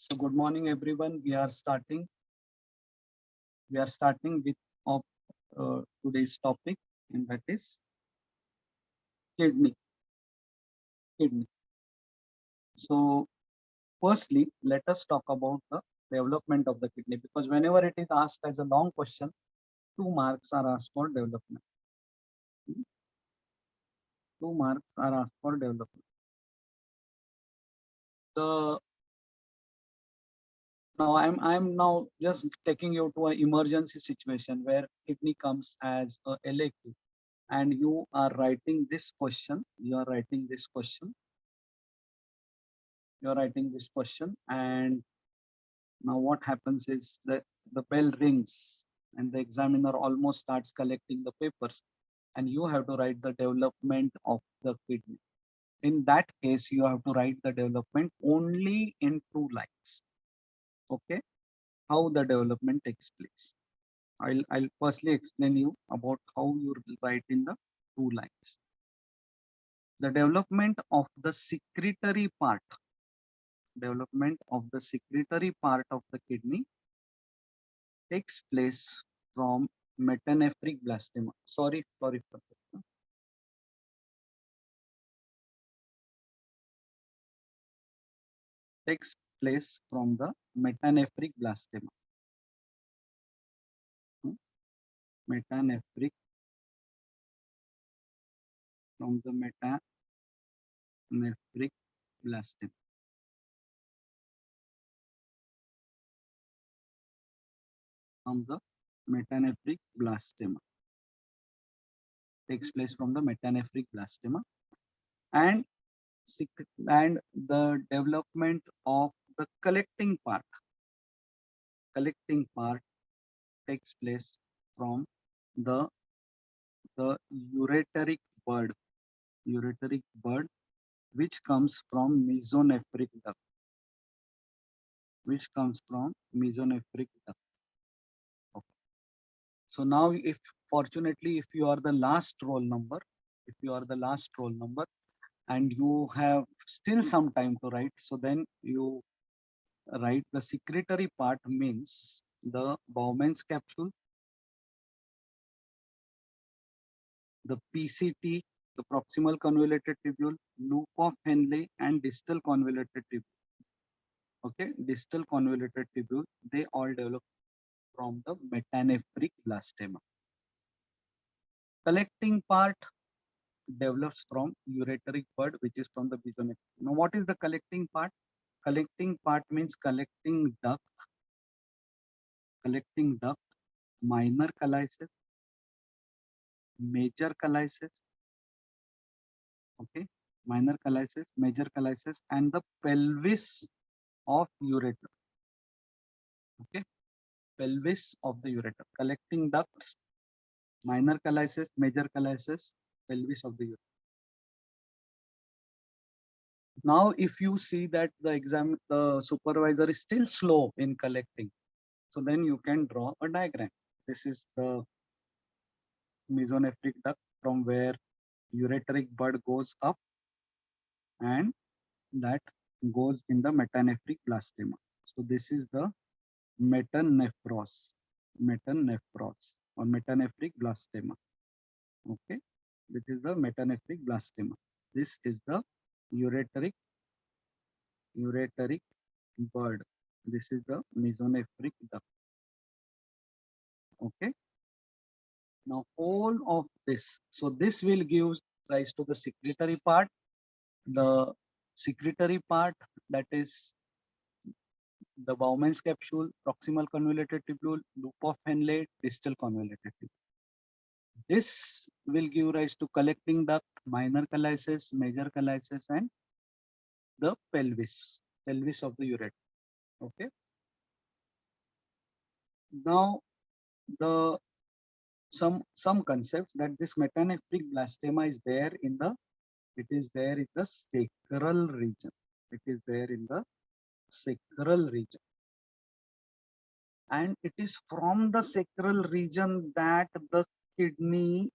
So good morning, everyone. We are starting with of today's topic, and that is kidney. Kidney. So firstly, let us talk about the development of the kidney, because whenever it is asked as a long question, 2 marks are asked for development. 2 marks are asked for development. The Now I'm now just taking you to an emergency situation where kidney comes as a elective, and you are writing this question. You're writing this question, and now what happens is that the bell rings and the examiner almost starts collecting the papers, and you have to write the development of the kidney. In that case, you have to write the development only in 2 lines. Okay, how the development takes place. I'll firstly explain you about how you will write in the 2 lines. The development of the secretory part of the kidney takes place from metanephric blastema. Sorry for that. Takes place from the metanephric blastema. Metanephric from the metanephric blastema. From the metanephric blastema. Takes place from the metanephric blastema, and the development of the collecting part takes place from the ureteric bud, which comes from mesonephric duct. Okay. So now, if fortunately, if you are the last roll number, and you have still some time to write, so then you write the secretory part, means the Bowman's capsule, the PCT, the proximal convoluted tubule, loop of Henle, and distal convoluted tubule. Okay, distal convoluted tubule, they all develop from the metanephric blastema. Collecting part develops from ureteric bud, which is from the mesonephric. Now, what is the collecting part? Collecting part means collecting duct, minor calyces, major calyces. Okay, minor calyces, major calyces, and the pelvis of ureter. Okay, pelvis of the ureter. Collecting ducts, minor calyces, major calyces, pelvis of the ureter. Now, if you see that the supervisor is still slow in collecting, so then you can draw a diagram. This is the mesonephric duct from where ureteric bud goes up, and that goes in the metanephric blastema. So this is the metanephros or metanephric blastema. Okay, this is the metanephric blastema. This is the ureteric bud. This is the mesonephric duct. Okay. Now all of this, so this will give rise to the secretory part. The secretory part, that is the Bowman's capsule, proximal convoluted tubule, loop of Henle, distal convoluted tubule. This will give rise to collecting duct, minor calyces, major calyces, and the pelvis of the ureter. Okay. Now the some concepts that this metanephric blastema is there in the sacral region. It is there in the sacral region. And it is from the sacral region that the kidney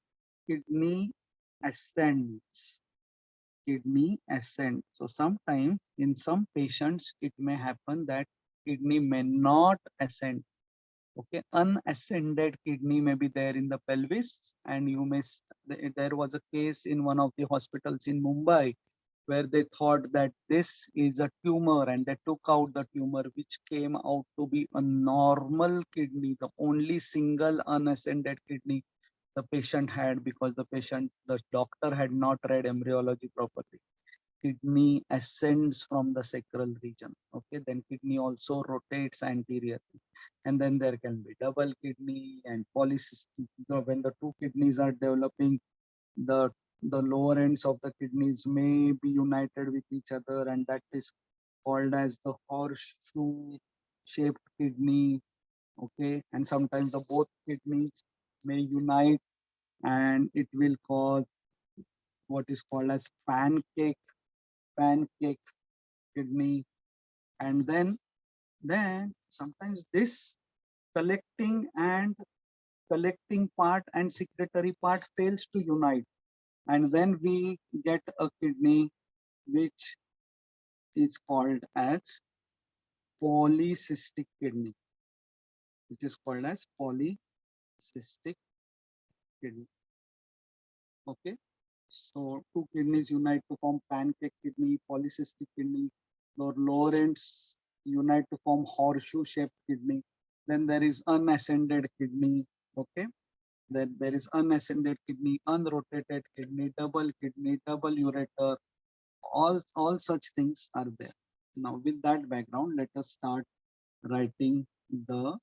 ascends. So sometimes in some patients, it may happen that kidney may not ascend. Okay, unascended kidney may be there in the pelvis, and you may. There was a case in one of the hospitals in Mumbai where they thought that this is a tumor, and they took out the tumor, which came out to be a normal kidney, the only single unascended kidney the patient had, because the doctor had not read embryology properly. Kidney ascends from the sacral region. Okay, then kidney also rotates anteriorly, and then there can be double kidney and polycystic. When the two kidneys are developing, the the lower ends of the kidneys may be united with each other, and that is called as the horseshoe shaped kidney. Okay, and sometimes the both kidneys may unite, and it will cause what is called as pancake kidney. And then sometimes this collecting and collecting part and secretory part fails to unite, and then we get a kidney which is called as polycystic kidney, which is called as polycystic kidney. Okay, so two kidneys unite to form pancake kidney, polycystic kidney. The lower ends unite to form horseshoe shaped kidney. Then there is unascended kidney. Okay, then there is unascended kidney, unrotated kidney, double ureter. All such things are there. Now with that background, let us start writing the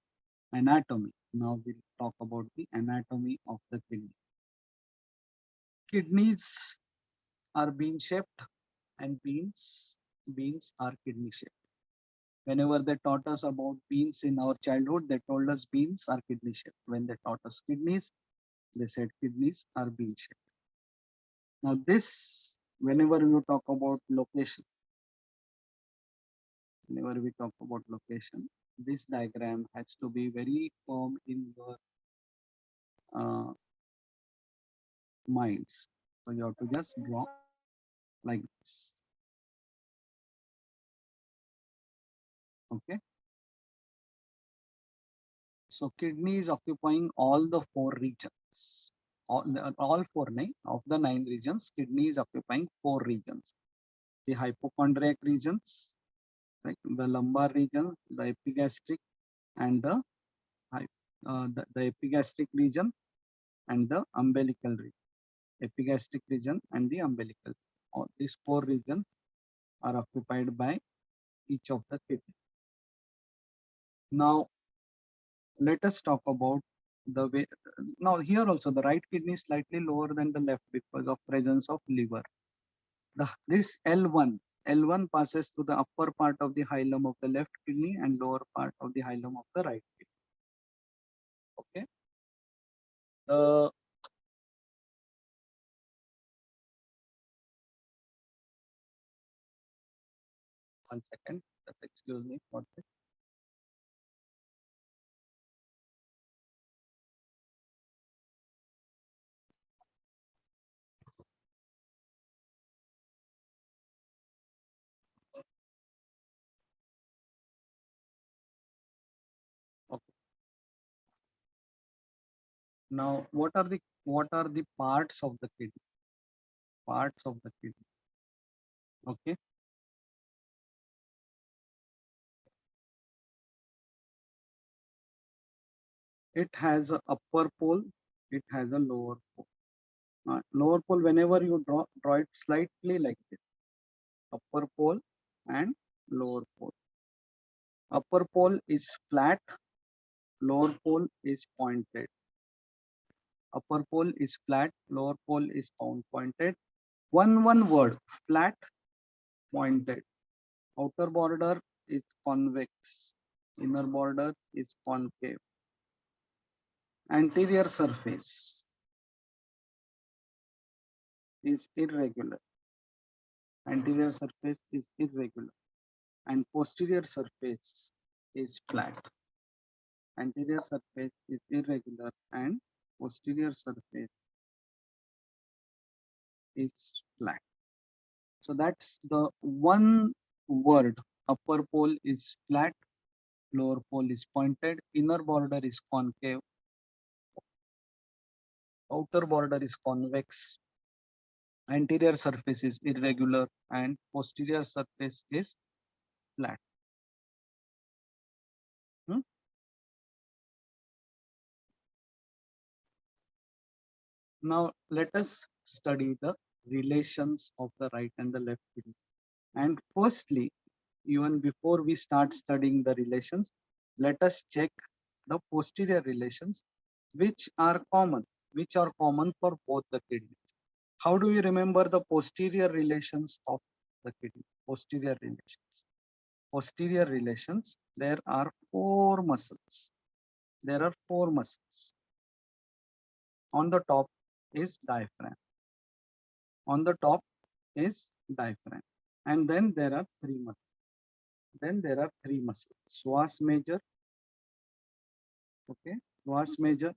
anatomy. Now we'll talk about the anatomy of the kidney. Kidneys are bean shaped, and beans are kidney shaped. Whenever they taught us about beans in our childhood, they told us beans are kidney shaped. When they taught us kidneys, they said kidneys are bean shaped. Now this, whenever you talk about location, whenever we talk about location, this diagram has to be very firm in your uh, minds. So you have to just draw like this. Okay. So kidney is occupying all the four regions. All four of the 9 regions, kidney is occupying 4 regions. The hypochondriac regions, like the lumbar region, the epigastric, and the epigastric region and the umbilical region. Epigastric region and the umbilical. All these 4 regions are occupied by each of the kidney. Now let us talk about the way. Now here also the right kidney is slightly lower than the left because of presence of liver. This L1 passes to the upper part of the hilum of the left kidney and lower part of the hilum of the right kidney. Okay. The one second. Just excuse me for this. Okay. Now what are the parts of the kidney? Parts of the kidney. Okay. It has a upper pole. It has a lower pole. Lower pole, whenever you draw it slightly like this. Upper pole and lower pole. Upper pole is flat, lower pole is pointed. Upper pole is flat, lower pole is pointed. One word, flat, pointed. Outer border is convex, inner border is concave. Anterior surface is irregular. Anterior surface is irregular, and posterior surface is flat. Anterior surface is irregular and posterior surface is flat. So that's the one word. Upper pole is flat, lower pole is pointed, inner border is concave, outer border is convex, anterior surface is irregular, and posterior surface is flat. Hmm? Now let us study the relations of the right and the left kidney. And firstly, even before we start studying the relations, let us check the posterior relations which are common for both the kidneys. How do we remember the posterior relations of the kidney? Posterior relations. Posterior relations, there are four muscles. There are four muscles. On the top is diaphragm. On the top is diaphragm. And then there are three muscles. Psoas major, okay, psoas major,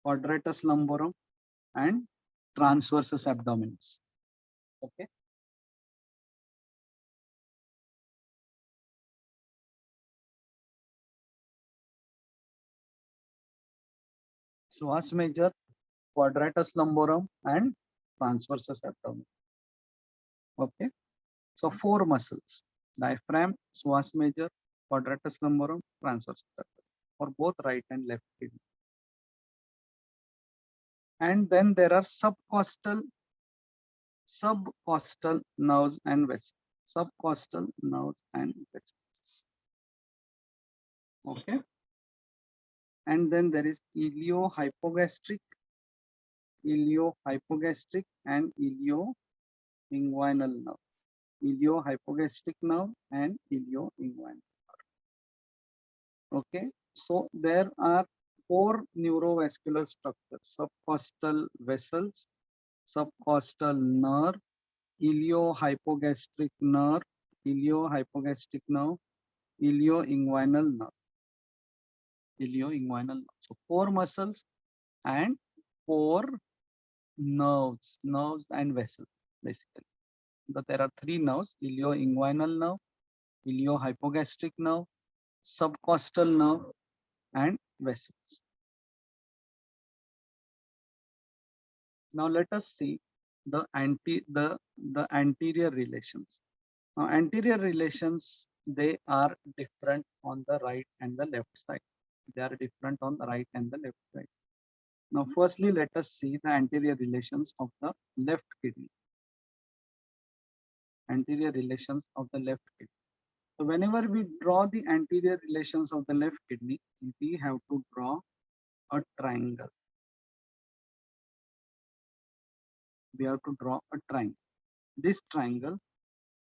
quadratus lumborum, and transversus abdominis. Okay. Psoas major, quadratus lumborum, and transversus abdominis. Okay. So four muscles: diaphragm, psoas major, quadratus lumborum, transversus abdominis for both right and left kidney. And then there are subcostal nerves and vessels. Subcostal nerves and vessels. Okay. And then there is iliohypogastric, and ilioinguinal nerve. Iliohypogastric nerve and ilioinguinal. Okay. So there are four neurovascular structures: subcostal vessels, subcostal nerve, iliohypogastric nerve, ilioinguinal nerve. So four muscles and four nerves and vessels basically. But there are three nerves: ilioinguinal nerve, iliohypogastric nerve, subcostal nerve, and vessels. Now let us see the anterior relations. Now anterior relations, they are different on the right and the left side. They are different on the right and the left side. Now firstly, let us see the anterior relations of the left kidney. Anterior relations of the left kidney. So whenever we draw the anterior relations of the left kidney, we have to draw a triangle. We have to draw a triangle. This triangle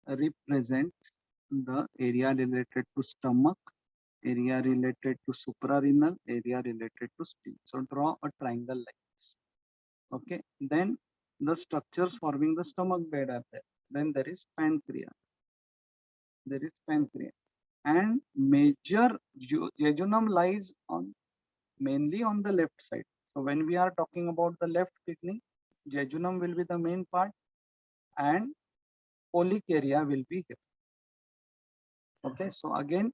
represents the area related to stomach, area related to suprarenal, area related to spleen. So draw a triangle like this. Okay. Then the structures forming the stomach bed are there. Then there is pancreas. And major jejunum lies on mainly on the left side. So when we are talking about the left kidney, jejunum will be the main part and colic area will be here. Okay, so again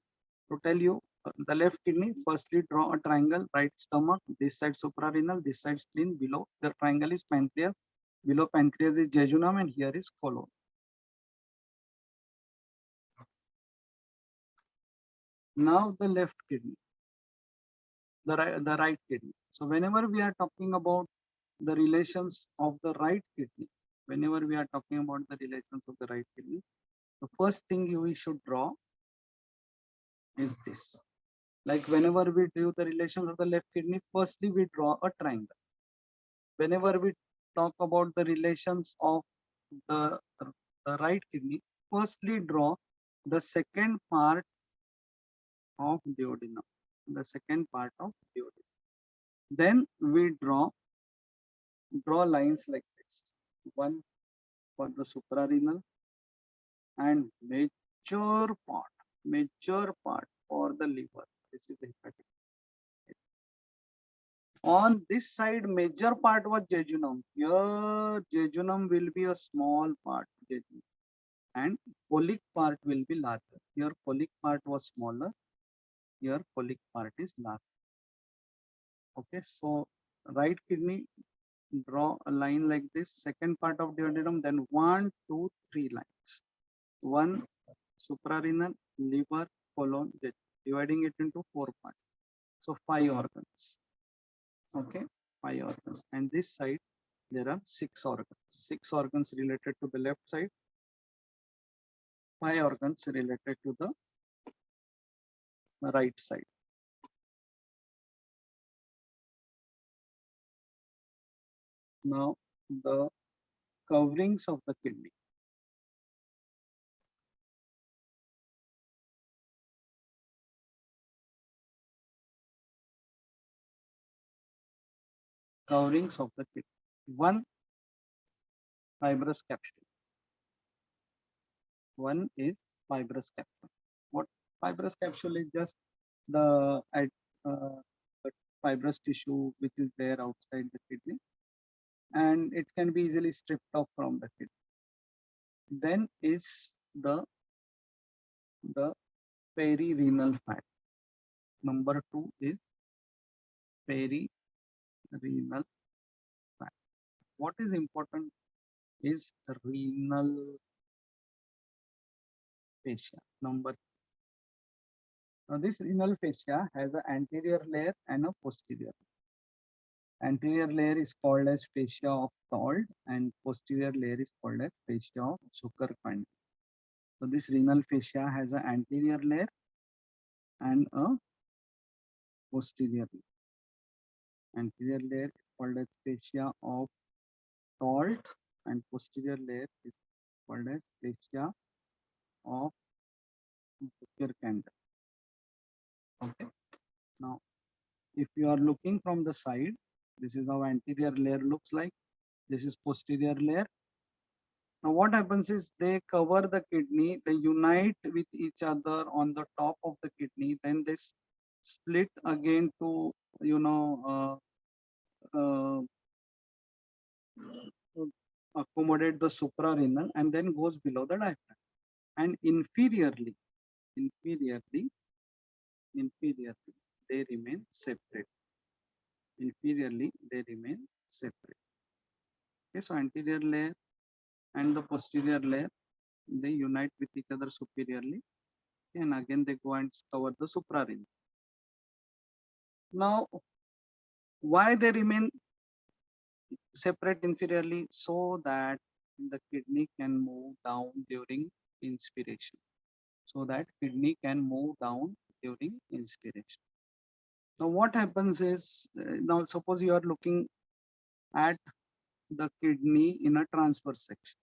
to tell you the left kidney, firstly draw a triangle: right stomach, this side suprarenal, this side spleen, below the triangle is pancreas, below pancreas is jejunum, and here is colon. Now the left kidney, the right kidney. So whenever we are talking about the relations of the right kidney, the first thing we should draw is this. Like whenever we do the relations of the left kidney, firstly we draw a triangle. Whenever we talk about the relations of the right kidney, firstly draw the second part of duodenum. Then we draw lines like this. One for the suprarenal and major part for the liver. This is the hepatic. On this side, major part was jejunum. Here, jejunum will be a small part, and colic part will be larger. Here, colic part was smaller, your colic part is large. Okay, so right kidney, draw a line like this. Second part of duodenum, then 1, 2, 3 lines. One suprarenal, liver, colon, dividing it into 4 parts. So 5 organs. Okay, 5 organs. And this side, there are 6 organs. 6 organs related to the left side, 5 organs related to the right side. Now, the coverings of the kidney. Coverings of the kidney. One, fibrous capsule. One is fibrous capsule. What fibrous capsule is? Just the fibrous tissue which is there outside the kidney, and it can be easily stripped off from the kidney. Then is the perirenal fat. Number 2 is perirenal fat. What is important is renal fascia. Number Now this renal fascia has an anterior layer and a posterior. Anterior layer is called as fascia of Told and posterior layer is called as fascia of Zuckerkandl. So this renal fascia has an anterior layer and a posterior layer. Anterior layer is called as fascia of Told and posterior layer is called as fascia of Zuckerkandl. Okay. Now, if you are looking from the side, this is how anterior layer looks like. This is posterior layer. Now what happens is they cover the kidney, they unite with each other on the top of the kidney, then they split again to, you know, accommodate the suprarenal and then goes below the diaphragm. And inferiorly, they remain separate. Inferiorly, they remain separate. Okay, so anterior layer and the posterior layer, they unite with each other superiorly, and again they go and cover the suprarenal. Now, why they remain separate inferiorly? So that the kidney can move down during inspiration. So that kidney can move down during inspiration. Now, what happens is, now suppose you are looking at the kidney in a transverse section.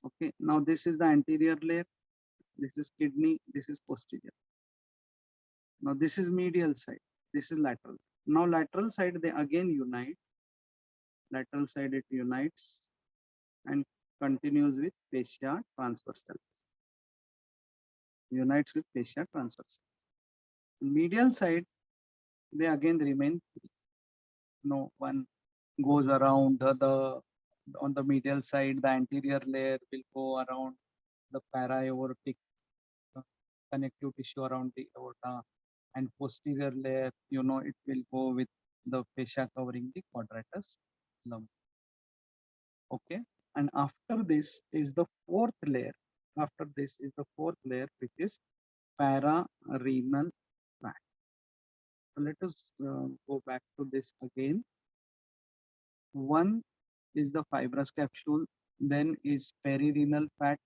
Okay, now this is the anterior layer, this is kidney, this is posterior. Now this is medial side, this is lateral. Now lateral side, they again unite. Lateral side it unites and continues with fascia transversalis. Unites with fascia transversalis. Medial side, they again remain free. No one goes around on the medial side, the anterior layer will go around the para-aortic connective tissue around the aorta, and posterior layer, you know, it will go with the fascia covering the quadratus lumbar. Okay, and after this is the fourth layer. After this is the fourth layer, which is pararenal fat. So let us go back to this again. One is the fibrous capsule, then is perirenal fat,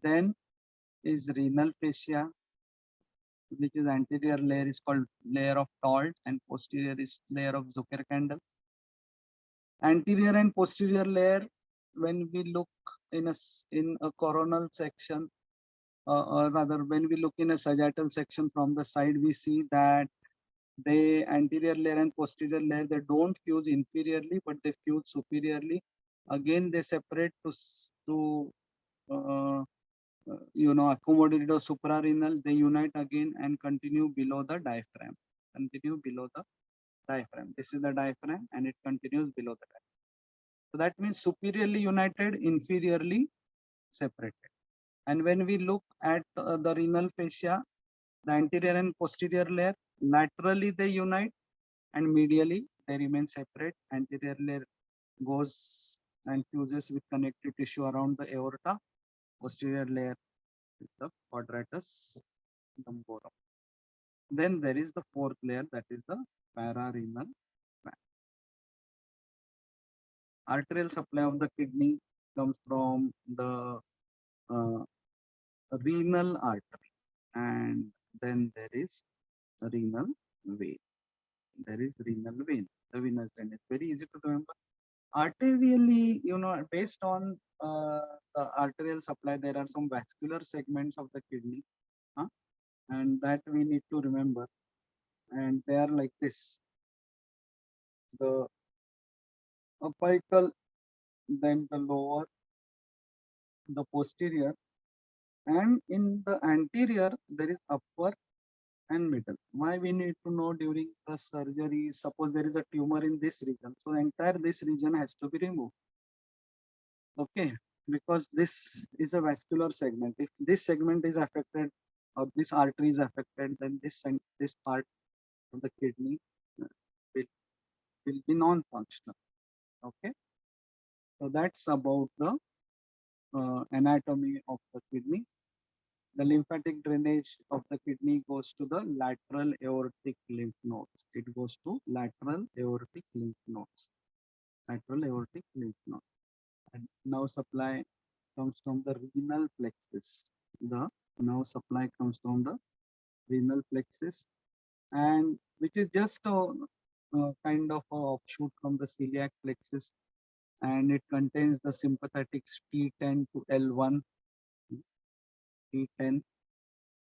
then is renal fascia, which is anterior layer is called layer of Told and posterior is layer of Zuckerkandl. Anterior and posterior layer, when we look in a coronal section, or rather when we look in a sagittal section from the side, we see that the anterior layer and posterior layer, they don't fuse inferiorly, but they fuse superiorly. Again, they separate to you know, accommodate the suprarenal, they unite again and continue below the diaphragm. Continue below the diaphragm. This is the diaphragm and it continues below the diaphragm. So that means superiorly united, inferiorly separated. And when we look at the renal fascia, The anterior and posterior layer, laterally they unite and medially they remain separate. Anterior layer goes and fuses with connective tissue around the aorta. Posterior layer is the quadratus lumborum. Then there is the fourth layer, that is the pararenal vein. Arterial supply of the kidney comes from the uh, renal artery, and then there is renal vein. There is renal vein. The venous vein is very easy to remember. Arterially, based on the arterial supply, there are some vascular segments of the kidney, and that we need to remember. And they are like this: the apical, then the lower, the posterior, and in the anterior there is upper and middle. Why we need to know during the surgery? Suppose there is a tumor in this region, so entire this region has to be removed. Okay, because this is a vascular segment. If this segment is affected or this artery is affected, then this part of the kidney uh, will, will be non-functional. Okay, so that's about the anatomy of the kidney. The lymphatic drainage of the kidney goes to the lateral aortic lymph nodes. It goes to lateral aortic lymph nodes. Lateral aortic lymph node. And nerve supply comes from the renal plexus. The nerve supply comes from the renal plexus, and which is just a kind of a offshoot from the celiac plexus, and it contains the sympathetics T10 to L1, T10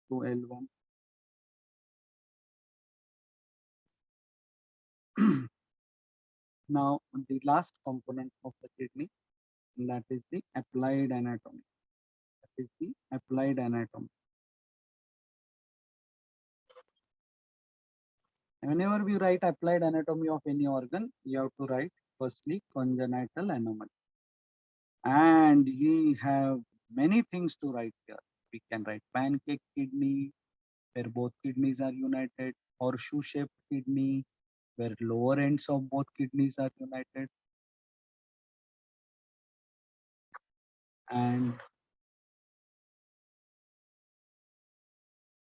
to L1. Now, the last component of the kidney, that is the applied anatomy. That is the applied anatomy. Whenever we write applied anatomy of any organ, you have to write firstly congenital anomaly. And we have many things to write here. We can write pancake kidney, where both kidneys are united, horseshoe shaped kidney, where lower ends of both kidneys are united. And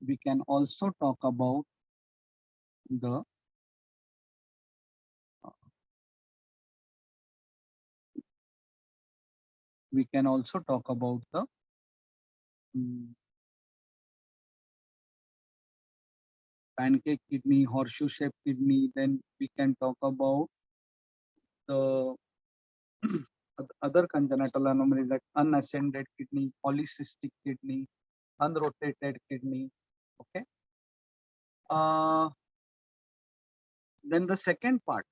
we can also talk about the pancake kidney, horseshoe shaped kidney. Then we can talk about the other congenital anomalies like unascended kidney, polycystic kidney, unrotated kidney. Okay. Then the second part,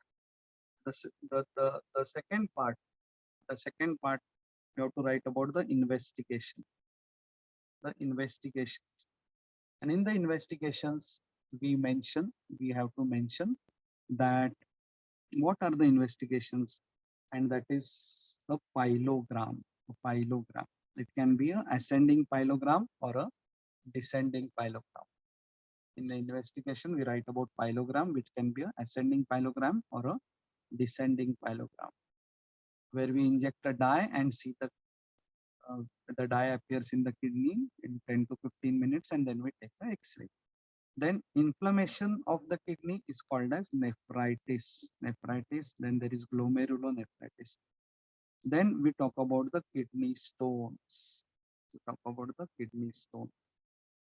the second part, you have to write about the investigation. The investigations. And in the investigations, we have to mention that what are the investigations, and that is a pyelogram. A pyelogram. It can be a ascending pyelogram or a descending pyelogram. In the investigation, we write about pyelogram, which can be a ascending pyelogram or a descending pyelogram, where we inject a dye and see the dye appears in the kidney in 10 to 15 minutes, and then we take the X-ray. Then inflammation of the kidney is called as nephritis. Nephritis. Then there is glomerulonephritis. Then we talk about the kidney stones. We talk about the kidney stone.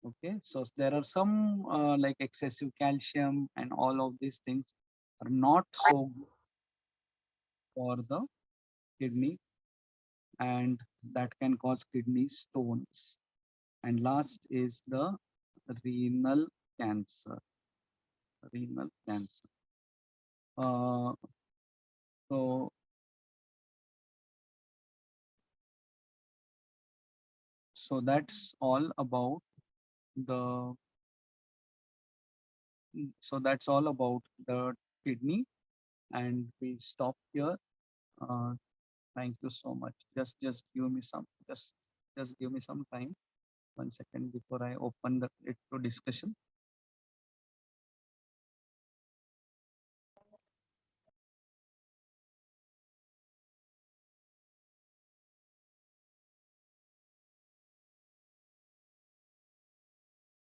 Okay, so there are some like excessive calcium and all of these things are not so good for the kidney, and that can cause kidney stones. And last is the renal cancer. Renal cancer. Uh, so so that's all about the that's all about the kidney, and we stop here. Uh, thank you so much. Just give me some time. 1 second before I open it to discussion.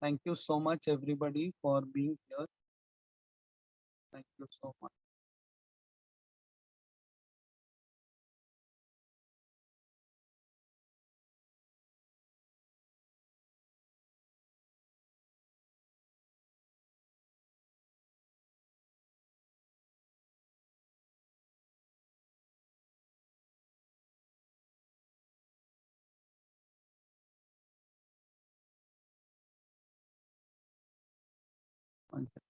Thank you so much, everybody, for being here. Thank you so much. One second.